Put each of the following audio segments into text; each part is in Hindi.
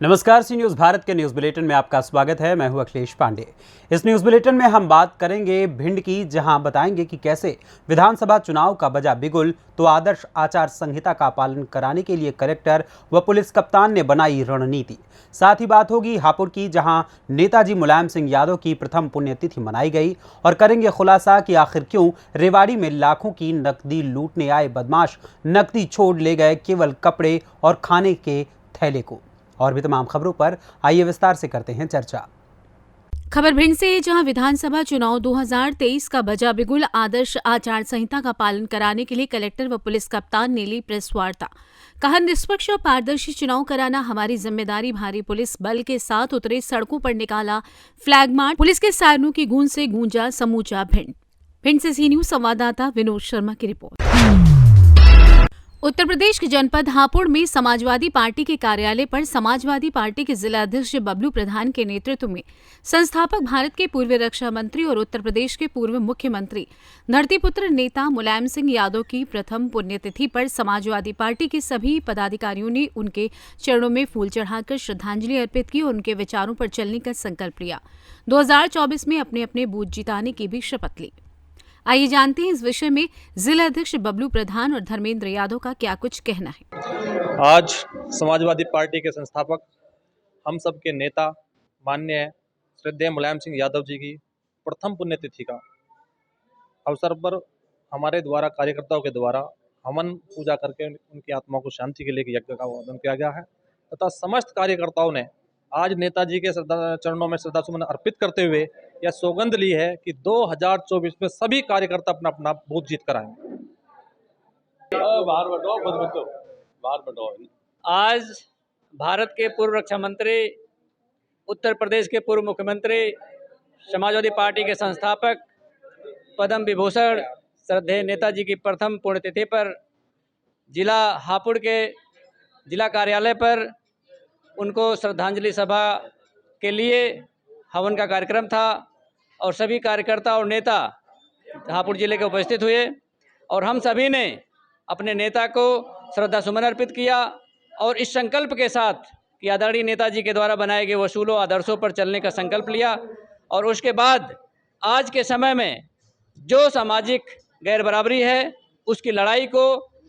नमस्कार, सी न्यूज़ भारत के न्यूज़ बुलेटिन में आपका स्वागत है। मैं हूं अखिलेश पांडे। इस न्यूज़ बुलेटिन में हम बात करेंगे भिंड की, जहां बताएंगे कि कैसे विधानसभा चुनाव का बजा बिगुल तो आदर्श आचार संहिता का पालन कराने के लिए कलेक्टर व पुलिस कप्तान ने बनाई रणनीति। साथ ही बात होगी हापुड़ की, जहां नेताजी मुलायम सिंह यादव की प्रथम पुण्यतिथि मनाई गई और करेंगे खुलासा कि आखिर क्यों रेवाड़ी में लाखों की नकदी लूटने आए बदमाश नकदी छोड़ ले गए केवल कपड़े और खाने के थैले को। और भी तमाम खबरों पर आइए विस्तार से करते हैं चर्चा। खबर भिंड से है, जहां विधानसभा चुनाव 2023 का बजा बिगुल आदर्श आचार संहिता का पालन कराने के लिए कलेक्टर व पुलिस कप्तान ने ली प्रेस वार्ता। कहा, निष्पक्ष और पारदर्शी चुनाव कराना हमारी जिम्मेदारी। भारी पुलिस बल के साथ उतरे, सड़कों पर निकाला फ्लैग मार्च, पुलिस के सायरनों की गूंज से गूंजा समूचा भिंड। भिंड से सी न्यूज़ संवाददाता विनोद शर्मा की रिपोर्ट। उत्तर प्रदेश के जनपद हापुड़ में समाजवादी पार्टी के कार्यालय पर समाजवादी पार्टी के जिला अध्यक्ष बबलू प्रधान के नेतृत्व में संस्थापक भारत के पूर्व रक्षा मंत्री और उत्तर प्रदेश के पूर्व मुख्यमंत्री धरतीपुत्र नेता मुलायम सिंह यादव की प्रथम पुण्यतिथि पर समाजवादी पार्टी के सभी पदाधिकारियों ने उनके चरणों में फूल चढ़ाकर श्रद्धांजलि अर्पित की और उनके विचारों पर चलने का संकल्प लिया। 2024 में अपने अपने बूथ जिताने की भी शपथ ली। आइए जानते हैं इस विषय में जिला अध्यक्ष बबलू प्रधान और धर्मेंद्र यादव का क्या कुछ कहना है। आज समाजवादी पार्टी के संस्थापक, हम सब के नेता माननीय श्रद्धेय मुलायम सिंह यादव जी की प्रथम पुण्यतिथि का अवसर पर हमारे द्वारा कार्यकर्ताओं के द्वारा हवन पूजा करके उनकी आत्मा को शांति के लिए यज्ञ का आयोजन किया गया है तथा समस्त कार्यकर्ताओं ने आज नेताजी के चरणों में श्रद्धा सुमन अर्पित करते हुए यह सौगंध ली है कि 2024 में सभी कार्यकर्ता अपना अपना बूथ जीत कर आएंगे। आज भारत के पूर्व रक्षा मंत्री, उत्तर प्रदेश के पूर्व मुख्यमंत्री, समाजवादी पार्टी के संस्थापक, पद्म विभूषण श्रद्धेय नेताजी की प्रथम पुण्यतिथि पर जिला हापुड़ के जिला कार्यालय पर उनको श्रद्धांजलि सभा के लिए हवन का कार्यक्रम था और सभी कार्यकर्ता और नेता हापुड़ जिले के उपस्थित हुए और हम सभी ने अपने नेता को श्रद्धा सुमन अर्पित किया और इस संकल्प के साथ कि आदरणीय नेताजी के द्वारा बनाए गए वसूलों आदर्शों पर चलने का संकल्प लिया। और उसके बाद आज के समय में जो सामाजिक गैर बराबरी है उसकी लड़ाई को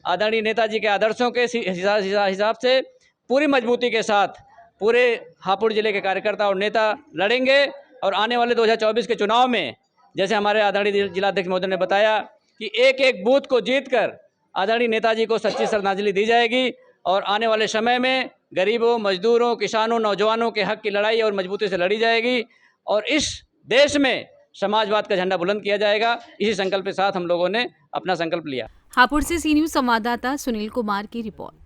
आदरणीय नेताजी के आदर्शों के हिसाब से पूरी मजबूती के साथ पूरे हापुड़ जिले के कार्यकर्ता और नेता लड़ेंगे और आने वाले 2024 के चुनाव में, जैसे हमारे आदरणीय जिलाध्यक्ष महोदय ने बताया, कि एक एक बूथ को जीतकर आदरणीय नेताजी को सच्ची श्रद्धांजलि दी जाएगी और आने वाले समय में गरीबों, मजदूरों, किसानों, नौजवानों के हक की लड़ाई और मजबूती से लड़ी जाएगी और इस देश में समाजवाद का झंडा बुलंद किया जाएगा। इसी संकल्प के साथ हम लोगों ने अपना संकल्प लिया। हापुड़ से सी न्यूज़ संवाददाता सुनील कुमार की रिपोर्ट।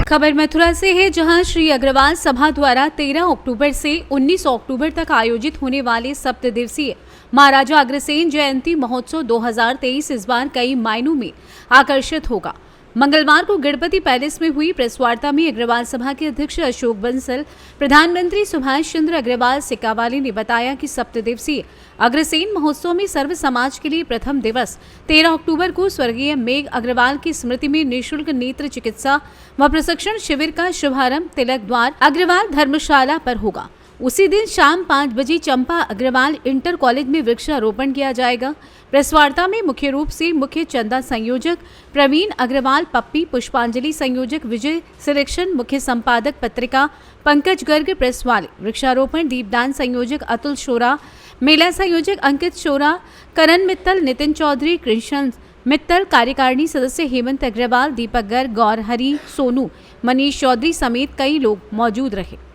खबर मथुरा से है, जहां श्री अग्रवाल सभा द्वारा 13 अक्टूबर से 19 अक्टूबर तक आयोजित होने वाले सप्तदिवसीय महाराजा अग्रसेन जयंती महोत्सव 2023 इस बार कई मायनों में आकर्षित होगा। मंगलवार को गणपति पैलेस में हुई प्रेस वार्ता में अग्रवाल सभा के अध्यक्ष अशोक बंसल, प्रधानमंत्री सुभाष चंद्र अग्रवाल सिक्कावाली ने बताया कि सप्तदिवसीय अग्रसेन महोत्सव में सर्व समाज के लिए प्रथम दिवस 13 अक्टूबर को स्वर्गीय मेघ अग्रवाल की स्मृति में निःशुल्क नेत्र चिकित्सा व प्रशिक्षण शिविर का शुभारंभ तिलक द्वार अग्रवाल धर्मशाला पर होगा। उसी दिन शाम 5 बजे चंपा अग्रवाल इंटर कॉलेज में वृक्षारोपण किया जाएगा। प्रेस वार्ता में मुख्य रूप से मुख्य चंदा संयोजक प्रवीण अग्रवाल पप्पी, पुष्पांजलि संयोजक विजय सिलेक्शन, मुख्य संपादक पत्रिका पंकज गर्ग प्रेस वाले, वृक्षारोपण दीपदान संयोजक अतुल शोरा, मेला संयोजक अंकित शोरा, करण मित्तल, नितिन चौधरी, कृष्ण मित्तल, कार्यकारिणी सदस्य हेमंत अग्रवाल, दीपक गर्ग, गौर हरी, सोनू, मनीष चौधरी समेत कई लोग मौजूद रहे।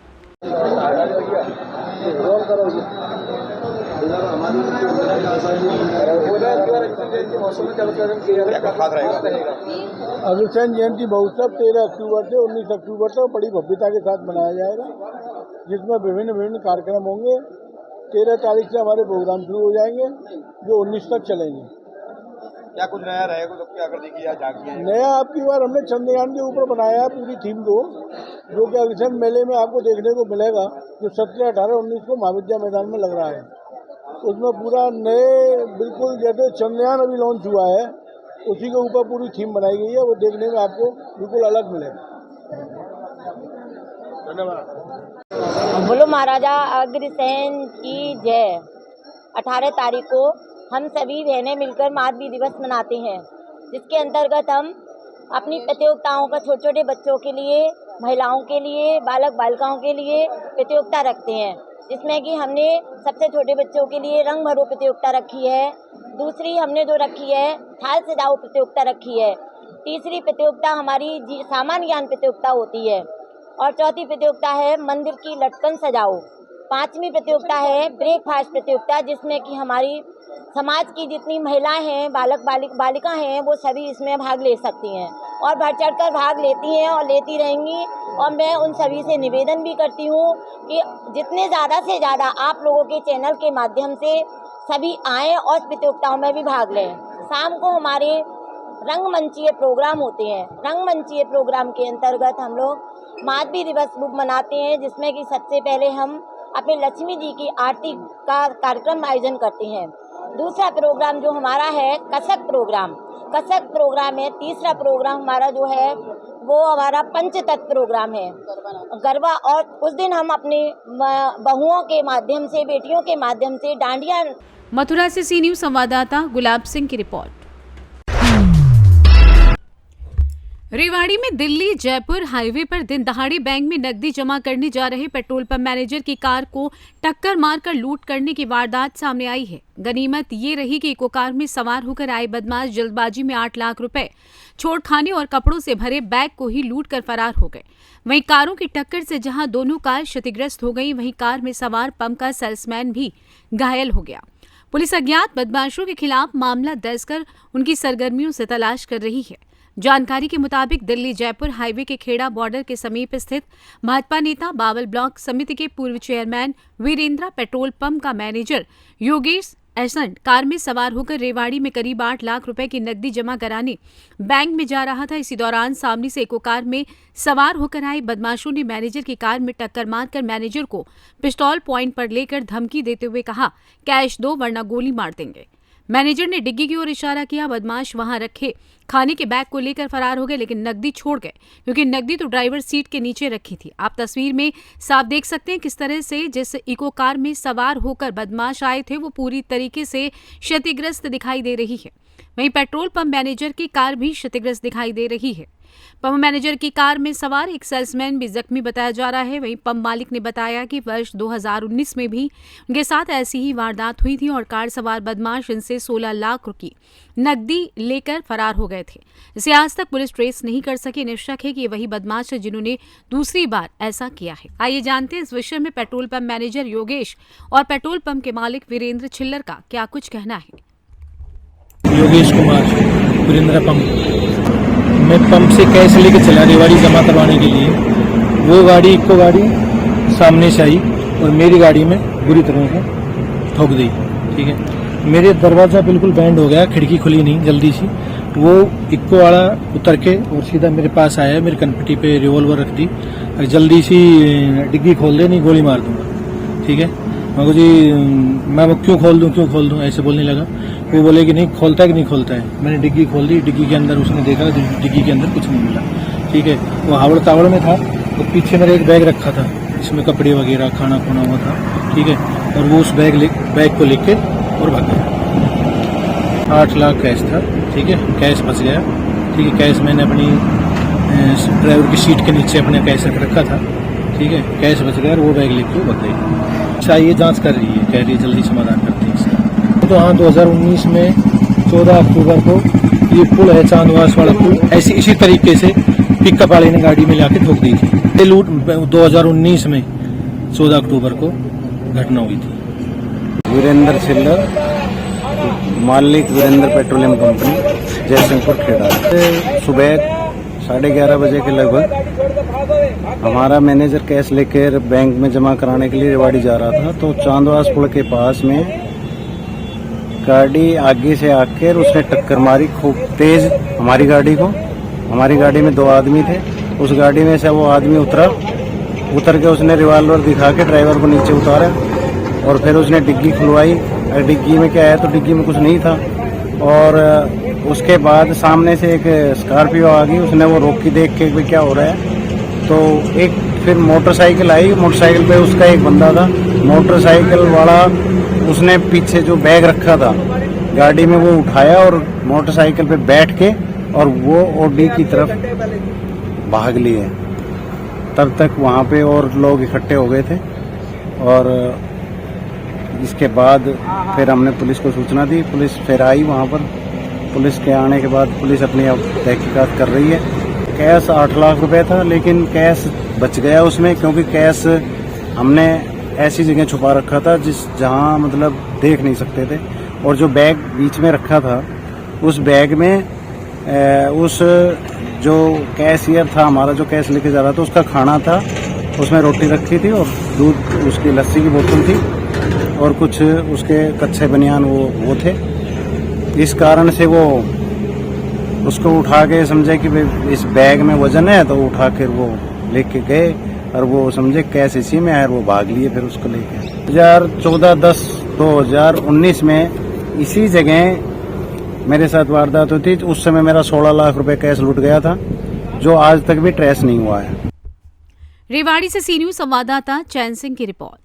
अग्रसेन जयंती महोत्सव 13 अक्टूबर से 19 अक्टूबर तक बड़ी भव्यता के साथ मनाया जाएगा, जिसमें विभिन्न कार्यक्रम होंगे। 13 तारीख से हमारे प्रोग्राम शुरू हो जाएंगे जो 19 तक चलेंगे। क्या कुछ नया रहेगा तो क्या कर देखिए जाके नया आपकी बार हमने चंद्रयान के ऊपर बनाया है पूरी थीम को, जो कि अग्रसेन मेले में आपको देखने को मिलेगा, जो 17, 18, 19 को महाविद्या मैदान में लग रहा है। उसमें पूरा नए बिल्कुल जैसे चंद्रयान अभी लॉन्च हुआ है उसी के ऊपर पूरी थीम बनाई गई है, वो देखने में आपको बिल्कुल अलग मिलेगा। धन्यवाद। बोलो महाराजा अग्रसेन की जय। 18 तारीख को हम सभी बहनें मिलकर मातृ दिवस मनाते हैं, जिसके अंतर्गत हम अपनी प्रतियोगिताओं का छोटे छोटे बच्चों के लिए, महिलाओं के लिए, बालक बालिकाओं के लिए प्रतियोगिता रखते हैं, जिसमें कि हमने सबसे छोटे बच्चों के लिए रंग भरो प्रतियोगिता रखी है। दूसरी हमने जो रखी है थाल सजाओ प्रतियोगिता रखी है। तीसरी प्रतियोगिता हमारी सामान्य ज्ञान प्रतियोगिता होती है और चौथी प्रतियोगिता है मंदिर की लटकन सजाओ। पांचवी प्रतियोगिता है ब्रेकफास्ट प्रतियोगिता, जिसमें कि हमारी समाज की जितनी महिलाएं हैं, बालिका हैं, वो सभी इसमें भाग ले सकती हैं और बढ़ चढ़कर भाग लेती हैं और लेती रहेंगी। और मैं उन सभी से निवेदन भी करती हूँ कि जितने ज़्यादा से ज़्यादा आप लोगों के चैनल के माध्यम से सभी आएँ और प्रतियोगिताओं में भी भाग लें। शाम को हमारे रंगमंचीय प्रोग्राम होते हैं। रंगमंचीय प्रोग्राम के अंतर्गत हम लोग मातृ दिवस मनाते हैं, जिसमें कि सबसे पहले हम अपने लक्ष्मी जी की आरती का कार्यक्रम आयोजन करते हैं। दूसरा प्रोग्राम जो हमारा है कसक प्रोग्राम है। तीसरा प्रोग्राम हमारा जो है वो हमारा पंचतत्व प्रोग्राम है, गरबा। और उस दिन हम अपनी बहुओं के माध्यम से, बेटियों के माध्यम से डांडिया। मथुरा से सी न्यूज़ संवाददाता गुलाब सिंह की रिपोर्ट। रेवाड़ी में दिल्ली जयपुर हाईवे पर दिन दहाड़े बैंक में नकदी जमा करने जा रहे पेट्रोल पंप मैनेजर की कार को टक्कर मारकर लूट करने की वारदात सामने आई है। गनीमत ये रही कि इको कार में सवार होकर आए बदमाश जल्दबाजी में 8 लाख रुपए, छोड़ खाने और कपड़ों से भरे बैग को ही लूट कर फरार हो गए। वहीं कारों की टक्कर से जहां दोनों कार क्षतिग्रस्त हो गई, वहीं कार में सवार पंप का सेल्समैन भी घायल हो गया। पुलिस अज्ञात बदमाशों के खिलाफ मामला दर्ज कर उनकी सरगर्मियों से तलाश कर रही है। जानकारी के मुताबिक दिल्ली जयपुर हाईवे के खेड़ा बॉर्डर के समीप स्थित भाजपा नेता बावल ब्लॉक समिति के पूर्व चेयरमैन वीरेंद्र पेट्रोल पंप का मैनेजर योगेश एसंट कार में सवार होकर रेवाड़ी में करीब 8 लाख रुपए की नकदी जमा कराने बैंक में जा रहा था। इसी दौरान सामने से इको कार में सवार होकर आए बदमाशों ने मैनेजर की कार में टक्कर मारकर मैनेजर को पिस्तौल पॉइंट पर लेकर धमकी देते हुए कहा, कैश दो वरना गोली मार देंगे। मैनेजर ने डिग्गी की ओर इशारा किया। बदमाश वहां रखे खाने के बैग को लेकर फरार हो गए, लेकिन नकदी छोड़ गए, क्योंकि नकदी तो ड्राइवर सीट के नीचे रखी थी। आप तस्वीर में साफ देख सकते हैं किस तरह से जिस इको कार में सवार होकर बदमाश आए थे वो पूरी तरीके से क्षतिग्रस्त दिखाई दे रही है। वहीं पेट्रोल पंप मैनेजर की कार भी क्षतिग्रस्त दिखाई दे रही है। पंप मैनेजर की कार में सवार एक सेल्समैन भी जख्मी बताया जा रहा है। वहीं पंप मालिक ने बताया कि वर्ष 2019 में भी उनके साथ ऐसी ही वारदात हुई थी और कार सवार बदमाश इनसे 16 लाख की नकदी लेकर फरार हो गए थे। इसे आज तक पुलिस ट्रेस नहीं कर सकी। निश्चय है कि ये वही बदमाश है जिन्होंने दूसरी बार ऐसा किया है। आइए जानते हैं इस विषय में पेट्रोल पंप मैनेजर योगेश और पेट्रोल पंप के मालिक वीरेंद्र छिल्लर का क्या कुछ कहना है। योगेश कुमार, वीरेंद्र पंप। मैं पंप से कैश लेके चला रेवाड़ी जमा करवाने के लिए। वो गाड़ी इको गाड़ी सामने से आई और मेरी गाड़ी में बुरी तरह से ठोक दी। ठीक है, मेरे दरवाज़ा बिल्कुल बैंड हो गया, खिड़की खुली नहीं जल्दी सी। वो इको वाला उतर के और सीधा मेरे पास आया, मेरी कनपट्टी पे रिवॉल्वर रख दी, जल्दी सी डिग्गी खोल दे नहीं गोली मार दूंगा। ठीक है, मैं जी मैं क्यों खोल दूं ऐसे बोलने लगा। वो बोले कि नहीं खोलता है कि नहीं खोलता है। मैंने डिग्गी खोल दी, डिग्गी के अंदर उसने देखा, डिग्गी के अंदर कुछ नहीं मिला। ठीक है, वो हावड़ तावड़ में था और पीछे मेरा एक बैग रखा था जिसमें कपड़े वगैरह खाना खुना हुआ था। ठीक है, और वो उस बैग को लेके और भाग गया। 8 लाख कैश था। ठीक है, कैश फंस गया। ठीक है, कैश मैंने अपनी ड्राइवर की सीट के नीचे अपने कैश रख रखा था। ठीक है, कैश बच गया और वो बैग लेके भाग गई। अच्छा, ये जांच कर रही है, कह रही है जल्दी समाधान करते हैं इसका। तो हाँ, 2019 में 14 अक्टूबर को ये पुल है चांदवास वाला पुल, ऐसी इसी तरीके से पिकअप वाले ने गाड़ी में लाके ठोक दी थी। ये लूट 2019 में 14 अक्टूबर को घटना हुई थी। वीरेंद्र छिल्लर, मालिक वीरेंद्र पेट्रोलियम कंपनी, जयसिंहपुर खेड़ा। सुबह 11:30 बजे के लगभग हमारा मैनेजर कैश लेकर बैंक में जमा कराने के लिए रेवाड़ी जा रहा था, तो चांदवास पुल के पास में गाड़ी आगे से आकर उसने टक्कर मारी खूब तेज हमारी गाड़ी को। हमारी गाड़ी में 2 आदमी थे। उस गाड़ी में से वो आदमी उतर के उसने रिवॉल्वर दिखा के ड्राइवर को नीचे उतारा और फिर उसने डिग्गी खुलवाई। डिग्गी में क्या है तो डिग्गी में कुछ नहीं था। और उसके बाद सामने से एक स्कॉर्पियो आ गई, उसने वो रोकी देख के क्या हो रहा है, तो एक फिर मोटरसाइकिल आई, मोटरसाइकिल पे उसका एक बंदा था, मोटरसाइकिल वाला उसने पीछे जो बैग रखा था गाड़ी में वो उठाया और मोटरसाइकिल पे बैठ के और वो ओडी की तरफ भाग लिए। तब तक वहाँ पे और लोग इकट्ठे हो गए थे और इसके बाद फिर हमने पुलिस को सूचना दी, पुलिस फिर आई वहाँ पर। पुलिस के आने के बाद पुलिस अपनी अब तहकीकात कर रही है। कैश 8 लाख रुपए था, लेकिन कैश बच गया उसमें, क्योंकि कैश हमने ऐसी जगह छुपा रखा था जहाँ मतलब देख नहीं सकते थे। और जो बैग बीच में रखा था उस बैग में उस जो कैशियर था हमारा, जो कैश लेके जा रहा था, उसका खाना था, उसमें रोटी रखी थी और दूध, उसकी लस्सी की बोतल थी और कुछ उसके कच्चे बनियान वो थे। इस कारण से वो उसको उठा के समझे कि भाई इस बैग में वजन है, तो उठा कर वो लेके गए और वो समझे कैश इसी में है, वो भाग लिए फिर उसको लेके। 2014-10-2019 में इसी जगह मेरे साथ वारदात हुई थी। उस समय मेरा 16 लाख रुपए कैश लूट गया था, जो आज तक भी ट्रेस नहीं हुआ है। रेवाड़ी से सी न्यूज संवाददाता चैन सिंह की रिपोर्ट।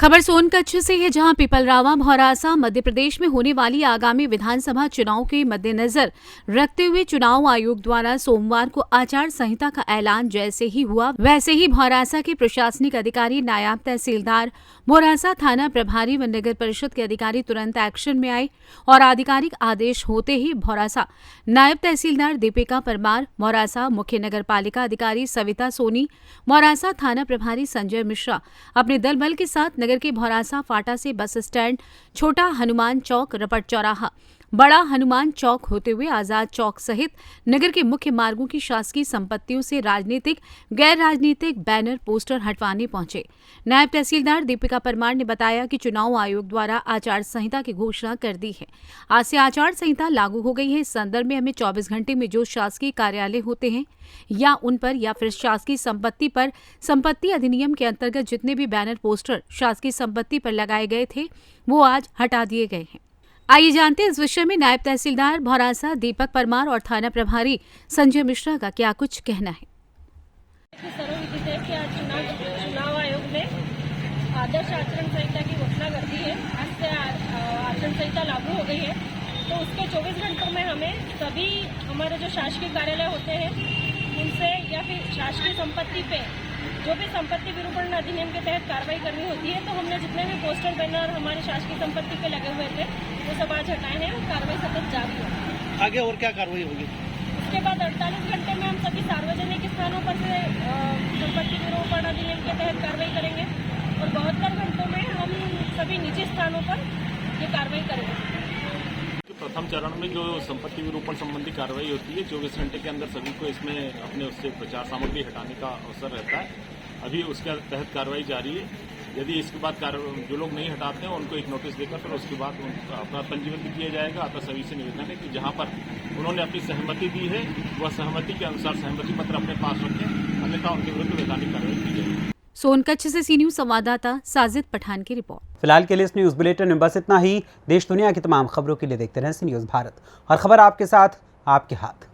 खबर सोनकच्छ से है, जहां पिपलरावा भौरासा मध्य प्रदेश में होने वाली आगामी विधानसभा चुनाव के मद्देनजर रखते हुए चुनाव आयोग द्वारा सोमवार को आचार संहिता का ऐलान जैसे ही हुआ, वैसे ही भौरासा के प्रशासनिक अधिकारी, नायब तहसीलदार, भौरासा थाना प्रभारी व नगर परिषद के अधिकारी तुरंत एक्शन में आए और आधिकारिक आदेश होते ही भौरासा नायब तहसीलदार दीपिका परमार, भौरासा मुख्य नगर पालिका अधिकारी सविता सोनी, भौरासा थाना प्रभारी संजय मिश्रा अपने दल बल के साथ नगर के भौरासा फाटा से बस स्टैंड, छोटा हनुमान चौक, रपट चौराहा, बड़ा हनुमान चौक होते हुए आजाद चौक सहित नगर के मुख्य मार्गों की शासकीय संपत्तियों से राजनीतिक, गैर राजनीतिक बैनर, पोस्टर हटवाने पहुंचे। नायब तहसीलदार दीपिका परमार ने बताया कि चुनाव आयोग द्वारा आचार संहिता की घोषणा कर दी है। आज से आचार संहिता लागू हो गई है। इस संदर्भ में हमें 24 घंटे में जो शासकीय कार्यालय होते हैं या उन पर या फिर शासकीय संपत्ति पर संपत्ति अधिनियम के अंतर्गत जितने भी बैनर, पोस्टर शासकीय संपत्ति पर लगाए गए थे वो आज हटा दिए गए हैं। आइए जानते हैं इस विषय में नायब तहसीलदार भौरासा दीपक परमार और थाना प्रभारी संजय मिश्रा का क्या कुछ कहना है। चुनाव आयोग ने आदर्श आचरण संहिता की घोषणा कर दी है। आज से आचरण संहिता लागू हो गई है, तो उसके 24 घंटों में हमें सभी हमारे जो शासकीय कार्यालय होते हैं उनसे या फिर शासकीय संपत्ति पे जो भी संपत्ति विरूपण अधिनियम के तहत कार्रवाई करनी होती है, तो हमने जितने भी पोस्टर बैनर हमारी शासकीय संपत्ति पे लगे हुए थे वो सब आज हटाए हैं और कार्रवाई सतत जारी है। आगे और क्या कार्रवाई होगी? उसके बाद 48 घंटे में हम सभी सार्वजनिक स्थानों पर से संपत्ति विरूपण अधिनियम के तहत कार्रवाई करेंगे और 72 घंटों में हम सभी निजी स्थानों पर ये कार्रवाई करेंगे। प्रथम चरण में जो संपत्ति विरूपण संबंधी कार्रवाई होती है, 24 घंटे के अंदर सभी को इसमें अपने उससे प्रचार सामग्री हटाने का अवसर रहता है। अभी उसके तहत कार्रवाई जारी है। यदि इसके बाद जो लोग नहीं हटाते हैं उनको एक नोटिस देकर फिर उसके बाद अपना पंजीबद्ध किया जाएगा। अतः सभी से निवेदन है कि जहां पर उन्होंने अपनी सहमति दी है वह सहमति के अनुसार सहमति पत्र अपने पास रखें, अन्यथा उनके विरुद्ध वैधानिक कार्रवाई की जाएगी। सोनकच्छ से सी न्यूज संवाददाता साजिद पठान की रिपोर्ट। फिलहाल के लिए इस न्यूज बुलेटिन में बस इतना ही। देश दुनिया की तमाम खबरों के लिए देखते रहें सी न्यूज भारत, और खबर आपके साथ, आपके हाथ।